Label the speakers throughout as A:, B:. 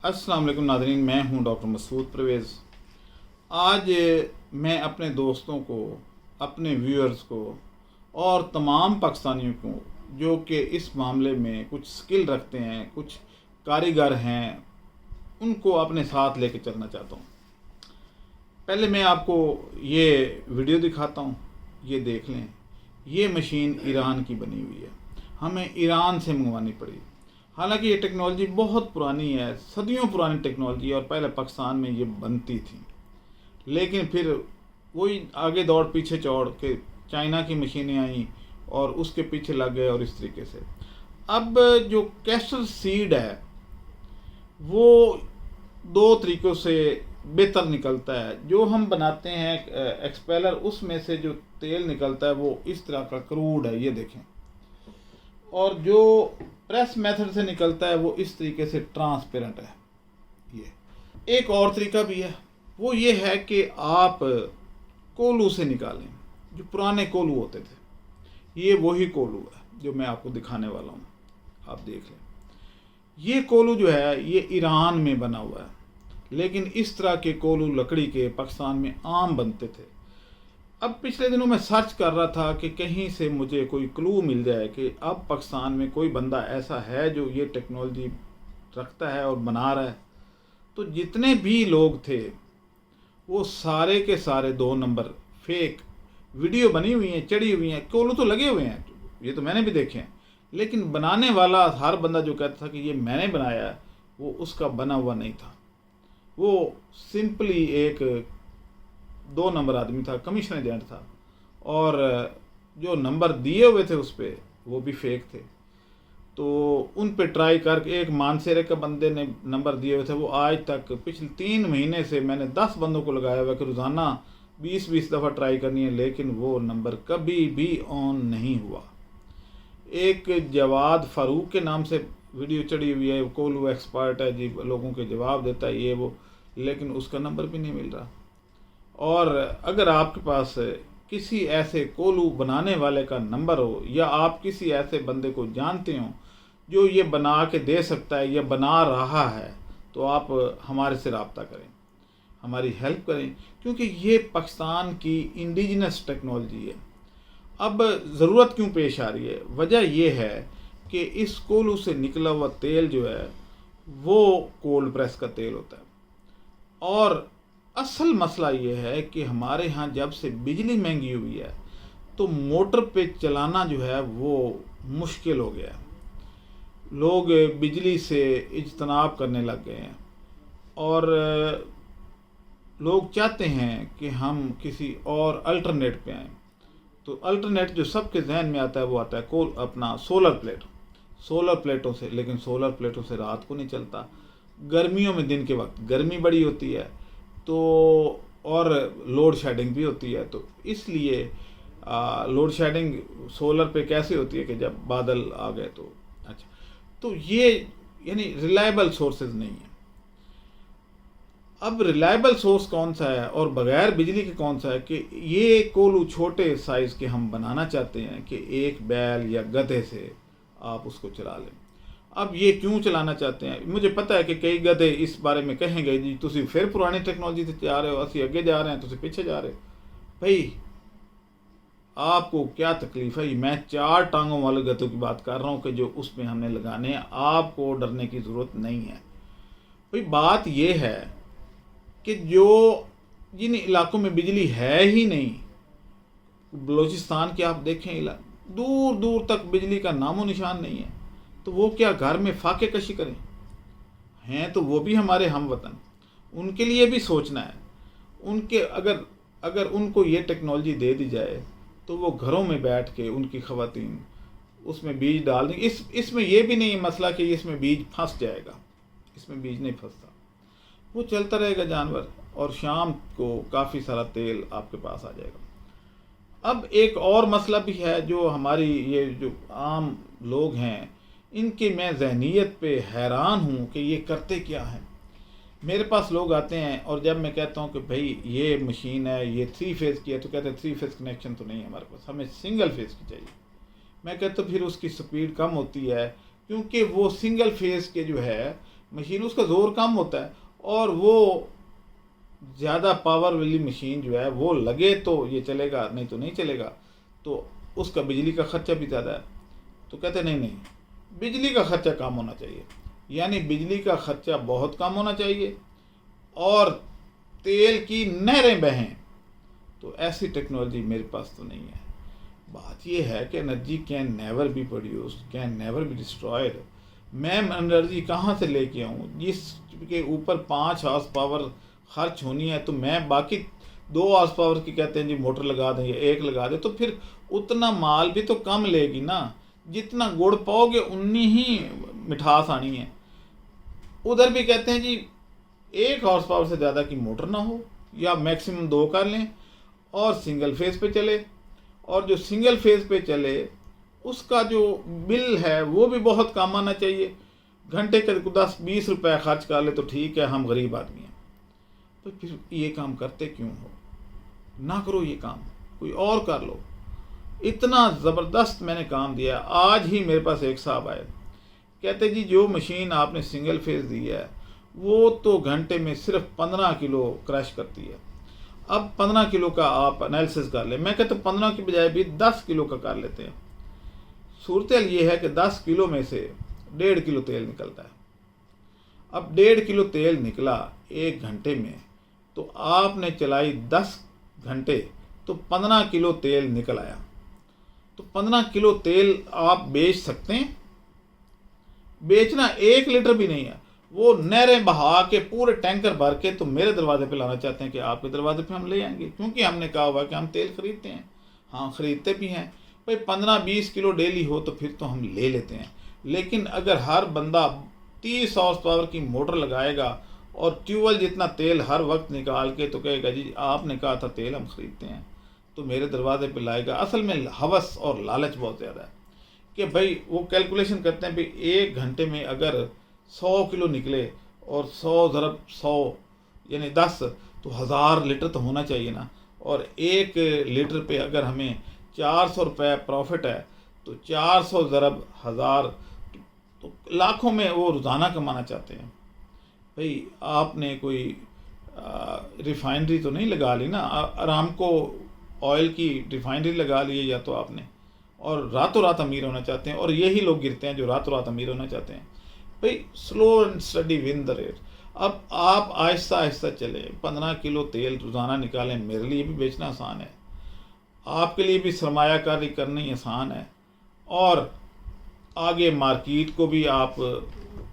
A: अस्सलाम वालेकुम नाज़रीन, मैं हूं डॉक्टर मसूद परवेज़। आज मैं अपने दोस्तों को, अपने व्यूअर्स को और तमाम पाकिस्तानियों को जो कि इस मामले में कुछ स्किल रखते हैं, कुछ कारीगर हैं, उनको अपने साथ लेके चलना चाहता हूं। पहले मैं आपको ये वीडियो दिखाता हूं, ये देख लें। ये मशीन ईरान की बनी हुई है, हमें ईरान से मंगवानी पड़ी। हालांकि ये टेक्नोलॉजी बहुत पुरानी है, सदियों पुरानी टेक्नोलॉजी है और पहले पाकिस्तान में ये बनती थी, लेकिन फिर वही आगे दौड़ पीछे चौड़ के चाइना की मशीनें आई और उसके पीछे लग गए। और इस तरीके से अब जो कैस्टर सीड है वो दो तरीक़ों से बेहतर निकलता है। जो हम बनाते हैं एक्सपेलर, उसमें से जो तेल निकलता है वो इस तरह का क्रूड है, ये देखें। और जो प्रेस मेथड से निकलता है वो इस तरीके से ट्रांसपेरेंट है। ये एक और तरीका भी है, वो ये है कि आप कोलू से निकालें। जो पुराने कोलू होते थे, ये वही कोलू है जो मैं आपको दिखाने वाला हूँ, आप देख लें। ये कोलू जो है ये ईरान में बना हुआ है, लेकिन इस तरह के कोलू लकड़ी के पाकिस्तान में आम बनते थे। अब पिछले दिनों मैं सर्च कर रहा था कि कहीं से मुझे कोई क्लू मिल जाए कि अब पाकिस्तान में कोई बंदा ऐसा है जो ये टेक्नोलॉजी रखता है और बना रहा है। तो जितने भी लोग थे वो सारे के सारे 2 नंबर फेक वीडियो बनी हुई हैं, चढ़ी हुई हैं। कोलू तो लगे हुए हैं, ये तो मैंने भी देखे हैं, लेकिन बनाने वाला हर बंदा जो कहता था कि ये मैंने बनाया है, वो उसका बना हुआ नहीं था। वो सिंपली एक 2 नंबर आदमी था, कमीशन एजेंट था, और जो नंबर दिए हुए थे उस पर वो भी फेक थे। तो उन पे ट्राई करके एक मानसेरे के बंदे ने नंबर दिए हुए थे, वो आज तक पिछले 3 महीने से मैंने 10 बंदों को लगाया हुआ कि रोज़ाना 20-20 दफ़ा ट्राई करनी है, लेकिन वो नंबर कभी भी ऑन नहीं हुआ। एक जवाद फारूक के नाम से वीडियो चढ़ी हुई है, कोलू एक्सपर्ट है जी, लोगों के जवाब देता है ये वो, लेकिन उसका नंबर भी नहीं मिल रहा। और अगर आपके पास किसी ऐसे कोलू बनाने वाले का नंबर हो, या आप किसी ऐसे बंदे को जानते हो जो ये बना के दे सकता है या बना रहा है, तो आप हमारे से रब्ता करें, हमारी हेल्प करें, क्योंकि ये पाकिस्तान की इंडिजिनस टेक्नोलॉजी है। अब ज़रूरत क्यों पेश आ रही है? वजह यह है कि इस कोलू से निकला हुआ तेल जो है वो कोल्ड प्रेस का तेल होता है। और असल मसला ये है कि हमारे यहाँ जब से बिजली महंगी हुई है तो मोटर पे चलाना जो है वो मुश्किल हो गया है। लोग बिजली से इज्तनाब करने लग गए हैं और लोग चाहते हैं कि हम किसी और अल्टरनेट पे आएँ। तो अल्टरनेट जो सबके जहन में आता है वो आता है अपना सोलर प्लेट, सोलर प्लेटों से। लेकिन सोलर प्लेटों से रात को नहीं चलता, गर्मियों में दिन के वक्त गर्मी बड़ी होती है, तो और लोड शेडिंग भी होती है। तो इसलिए लोड शेडिंग सोलर पे कैसे होती है कि जब बादल आ गए तो अच्छा, तो ये यानी रिलायबल सोर्सेज नहीं है। अब रिलायबल सोर्स कौन सा है और बगैर बिजली के कौन सा है कि ये कोलू छोटे साइज़ के हम बनाना चाहते हैं कि एक बैल या गधे से आप उसको चला लें। अब ये क्यों चलाना चाहते हैं? मुझे पता है कि कई गधे इस बारे में कहेंगे जी तुसी फिर पुरानी टेक्नोलॉजी से जा रहे हो, असी अगे जा रहे हैं, तुसी पीछे जा रहे हो। भाई आपको क्या तकलीफ है? मैं 4 टांगों वाले गधों की बात कर रहा हूँ कि जो उसमें हमने लगाने हैं। आपको डरने की ज़रूरत नहीं है। भाई बात यह है कि जो जिन इलाकों में बिजली है ही नहीं, बलूचिस्तान के आप देखें दूर दूर तक बिजली का नामो निशान नहीं है, तो वो क्या घर में फाके कशी करें? हैं तो वो भी हमारे हम वतन, उनके लिए भी सोचना है। उनके अगर उनको ये टेक्नोलॉजी दे दी जाए तो वो घरों में बैठ के उनकी ख़वातीन उसमें बीज डाल देंगे। इसमें ये भी नहीं मसला कि इसमें बीज फंस जाएगा, इसमें बीज नहीं फंसता, वो चलता रहेगा जानवर, और शाम को काफ़ी सारा तेल आपके पास आ जाएगा। अब एक और मसला भी है जो हमारी ये जो आम लोग हैं इनकी मैं जहनीत पे हैरान हूँ कि ये करते क्या हैं। मेरे पास लोग आते हैं और जब मैं कहता हूँ कि भाई ये मशीन है, ये 3 फेज़ की है, तो कहते हैं 3 फेज़ कनेक्शन तो नहीं है हमारे पास, हमें सिंगल फेज़ की चाहिए। मैं कहता हूँ फिर उसकी स्पीड कम होती है, क्योंकि वो सिंगल फेज़ के जो है मशीन उसका ज़ोर कम होता है, और वो ज़्यादा पावर वाली मशीन जो है वो लगे तो ये चलेगा, नहीं तो नहीं चलेगा, तो उसका बिजली का ख़र्चा भी ज़्यादा है। तो कहते नहीं नहीं, बिजली का ख़र्चा कम होना चाहिए, यानी बिजली का ख़र्चा बहुत कम होना चाहिए और तेल की नहरें बहें। तो ऐसी टेक्नोलॉजी मेरे पास तो नहीं है। बात ये है कि energy can never be produced, can never be destroyed. मैं एनर्जी कहाँ से लेके आऊँ जिसके ऊपर 5 हॉर्स पावर खर्च होनी है, तो मैं बाकी 2 हॉर्स पावर की कहते हैं जी मोटर लगा दें या 1 लगा दें, तो फिर उतना माल भी तो कम लेगी ना। जितना गुड़ पाओगे उतनी ही मिठास आनी है। उधर भी कहते हैं जी 1 हॉर्स पावर से ज़्यादा की मोटर ना हो, या मैक्सिमम 2 कर लें और सिंगल फेज पे चले। और जो सिंगल फेज पे चले उसका जो बिल है वो भी बहुत कम आना चाहिए। घंटे के 10-20 रुपए खर्च कर ले तो ठीक है, हम गरीब आदमी हैं। तो फिर ये काम करते क्यों हो? ना करो ये काम, कोई और कर लो। इतना ज़बरदस्त मैंने काम दिया। आज ही मेरे पास एक साहब आए, कहते जी जो मशीन आपने सिंगल फेज दी है वो तो घंटे में सिर्फ 15 किलो क्रश करती है। अब 15 किलो का आप एनालिसिस कर ले। मैं कहता 15 की बजाय भी 10 किलो का कर लेते हैं। सूरत ये है कि 10 किलो में से 1.5 किलो तेल निकलता है। अब 1.5 किलो तेल निकला 1 घंटे में, तो आपने चलाई 10 घंटे, तो 15 किलो तेल निकल आया। तो 15 किलो तेल आप बेच सकते हैं। बेचना 1 लीटर भी नहीं है, वो नहरें बहा के पूरे टैंकर भर के तो मेरे दरवाजे पे लाना चाहते हैं कि आपके दरवाजे पे हम ले आएंगे, क्योंकि हमने कहा हुआ कि हम तेल खरीदते हैं। हाँ, खरीदते भी हैं भाई। 15-20 किलो डेली हो तो फिर तो हम ले लेते हैं। लेकिन अगर हर बंदा 30 हॉर्स पावर की मोटर लगाएगा और ट्यूबवेल जितना तेल हर वक्त निकाल के तो कहेगा जी आपने कहा था तेल हम खरीदते हैं, तो मेरे दरवाजे पे लाएगा। असल में हवस और लालच बहुत ज़्यादा है कि भाई वो कैलकुलेशन करते हैं भाई 1 घंटे में अगर 100 किलो निकले और 100 ज़रब 100 यानी 10, तो 1000 लीटर तो होना चाहिए ना। और 1 लीटर पे अगर हमें 400 रुपये प्रॉफिट है, तो 400 ज़रब 1000 तो लाखों में वो रोज़ाना कमाना चाहते हैं। भाई आपने कोई रिफाइनरी तो नहीं लगा ली ना, अरामको ऑयल की रिफाइनरी लगा ली है या तो आपने, और रातों रात अमीर होना चाहते हैं। और यही लोग गिरते हैं जो रातों रात अमीर होना चाहते हैं। भाई slow and study win the rate. अब आप आहिस्ता आहिस्ता चले, 15 किलो तेल रोज़ाना निकालें। मेरे लिए भी बेचना आसान है, आपके लिए भी सरमायाकारी करनी आसान है, और आगे मार्केट को भी आप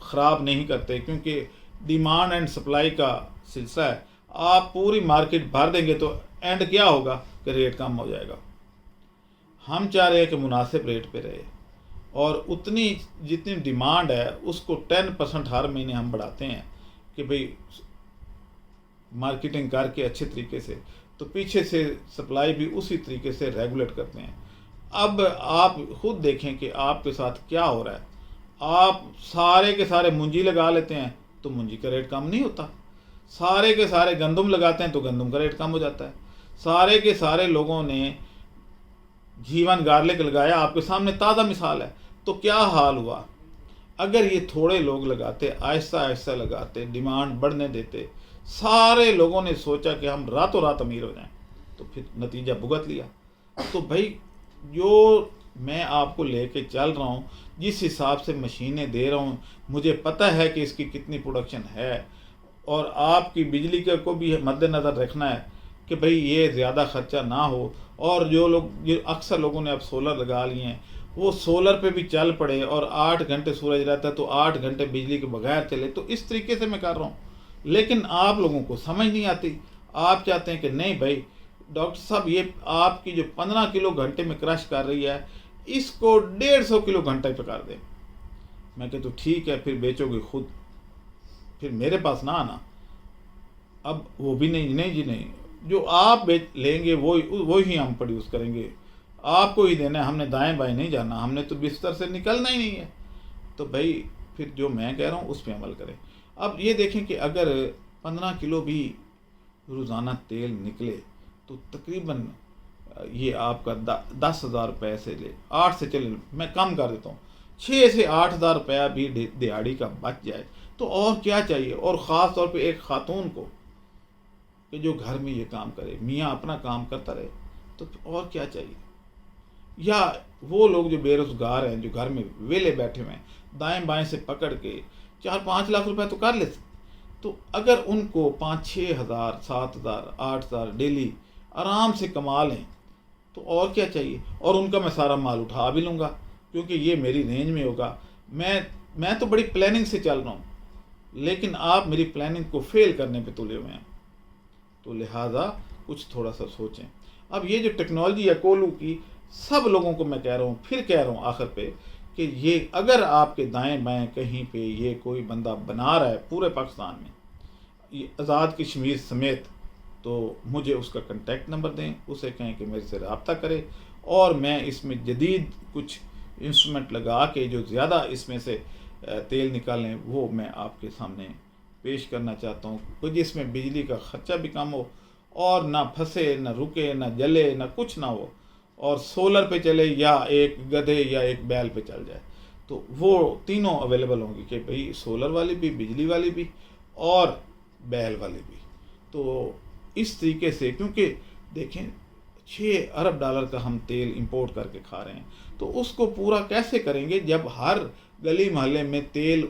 A: ख़राब नहीं करते, क्योंकि डिमांड एंड सप्लाई का सिलसिला है। आप पूरी मार्केट भर देंगे तो एंड क्या होगा कि रेट कम हो जाएगा। हम चाह रहे हैं कि मुनासिब रेट पे रहे, और उतनी जितनी डिमांड है उसको 10% हर महीने हम बढ़ाते हैं कि भाई मार्केटिंग करके अच्छे तरीके से, तो पीछे से सप्लाई भी उसी तरीके से रेगुलेट करते हैं। अब आप खुद देखें कि आपके साथ क्या हो रहा है। आप सारे के सारे मुंजी लगा लेते हैं तो मुंजी का रेट कम नहीं होता। सारे के सारे गंदम लगाते हैं तो गंदम का रेट कम हो जाता है। सारे के सारे लोगों ने जीवन गार्लिक लगाया, आपके सामने ताज़ा मिसाल है। तो क्या हाल हुआ? अगर ये थोड़े लोग लगाते, आहिस्ता आहिस्ता लगाते, डिमांड बढ़ने देते, सारे लोगों ने सोचा कि हम रातों रात अमीर हो जाएं, तो फिर नतीजा भुगत लिया। तो भाई जो मैं आपको लेके चल रहा हूँ, जिस हिसाब से मशीनें दे रहा हूँ, मुझे पता है कि इसकी कितनी प्रोडक्शन है, और आपकी बिजली का को भी मद्देनज़र रखना है कि भाई ये ज़्यादा ख़र्चा ना हो। और जो अक्सर लोगों ने अब सोलर लगा लिए हैं, वो सोलर पे भी चल पड़े और 8 घंटे सूरज रहता है तो 8 घंटे बिजली के बगैर चले। तो इस तरीके से मैं कर रहा हूँ, लेकिन आप लोगों को समझ नहीं आती। आप चाहते हैं कि नहीं भाई डॉक्टर साहब ये आपकी जो 15 किलो घंटे में क्रश कर रही है, इसको 150 किलो घंटे पे कर दें। मैं कहता तो ठीक है, फिर बेचोगे खुद, फिर मेरे पास ना आना। अब वो भी नहीं, नहीं जी नहीं, जो आप बेच लेंगे वो ही हम प्रोड्यूस करेंगे, आपको ही देना है, हमने दाएं बाएं नहीं जाना, हमने तो बिस्तर से निकलना ही नहीं है। तो भाई फिर जो मैं कह रहा हूँ उस पर अमल करें। अब ये देखें कि अगर 15 किलो भी रोज़ाना तेल निकले तो तकरीबन ये आपका 10,000 रुपये से ले 8 से चले, मैं कम कर देता हूँ, 6 से 8,000 रुपया भी दिहाड़ी का बच जाए, तो और क्या चाहिए, और ख़ास तौर पे एक ख़ातून को कि जो घर में ये काम करे, मियाँ अपना काम करता रहे, तो और क्या चाहिए। या वो लोग जो बेरोज़गार हैं, जो घर में वेले बैठे हुए हैं, दाएं बाएं से पकड़ के 4-5 लाख रुपए तो कर लेते, तो अगर उनको 5-6 हज़ार, 7 हज़ार, 8 हज़ार डेली आराम से कमा लें तो और क्या चाहिए। और उनका मैं सारा माल उठा भी लूँगा क्योंकि ये मेरी रेंज में होगा। मैं तो बड़ी प्लानिंग से चल रहा हूँ, लेकिन आप मेरी प्लानिंग को फेल करने पे तुले हुए हैं, तो लिहाजा कुछ थोड़ा सा सोचें। अब ये जो टेक्नोलॉजी है कोलू की, सब लोगों को मैं कह रहा हूँ, फिर कह रहा हूँ आखिर पे, कि ये अगर आपके दाएं बाएं कहीं पे ये कोई बंदा बना रहा है पूरे पाकिस्तान में, ये आज़ाद कश्मीर समेत, तो मुझे उसका कांटेक्ट नंबर दें, उसे कहें कि मेरे से रब्ता करे, और मैं इसमें जदीद कुछ इंस्ट्रूमेंट लगा के जो ज़्यादा इसमें से तेल निकालें वो मैं आपके सामने पेश करना चाहता हूँ, तो जिसमें बिजली का ख़र्चा भी कम हो और ना फंसे, ना रुके, ना जले, ना कुछ ना हो, और सोलर पे चले या एक गधे या एक बैल पे चल जाए। तो वो तीनों अवेलेबल होंगी कि भाई सोलर वाली भी, बिजली वाली भी और बैल वाली भी। तो इस तरीके से, क्योंकि देखें $6 अरब का हम तेल इंपोर्ट करके खा रहे हैं, तो उसको पूरा कैसे करेंगे जब हर गली मोहल्ले में तेल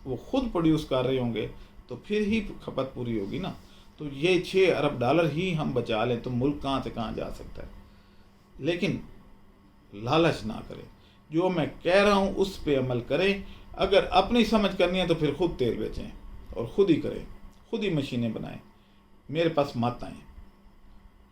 A: वो खुद प्रोड्यूस कर रहे होंगे, तो फिर ही खपत पूरी होगी ना। तो ये $6 अरब ही हम बचा लें तो मुल्क कहाँ से कहाँ जा सकता है। लेकिन लालच ना करें, जो मैं कह रहा हूँ उस पे अमल करें। अगर अपनी समझ करनी है तो फिर खुद तेल बेचें और ख़ुद ही करें, खुद ही मशीनें बनाएं, मेरे पास मत आएँ।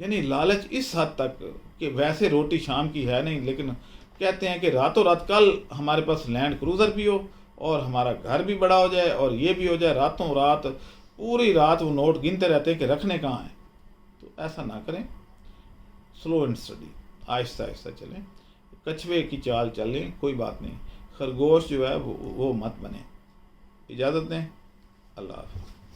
A: यानी लालच इस हद तक कि वैसे रोटी शाम की है नहीं, लेकिन कहते हैं कि रातों रात कल हमारे पास लैंड क्रूज़र भी हो और हमारा घर भी बड़ा हो जाए और ये भी हो जाए, रातों रात पूरी रात वो नोट गिनते रहते हैं कि रखने कहाँ हैं। तो ऐसा ना करें, slow and study, Aahista Aahista चलें, कछुए की चाल चलें, कोई बात नहीं, खरगोश जो है वो मत बने। इजाज़त दें, अल्लाह हाफ़िज़।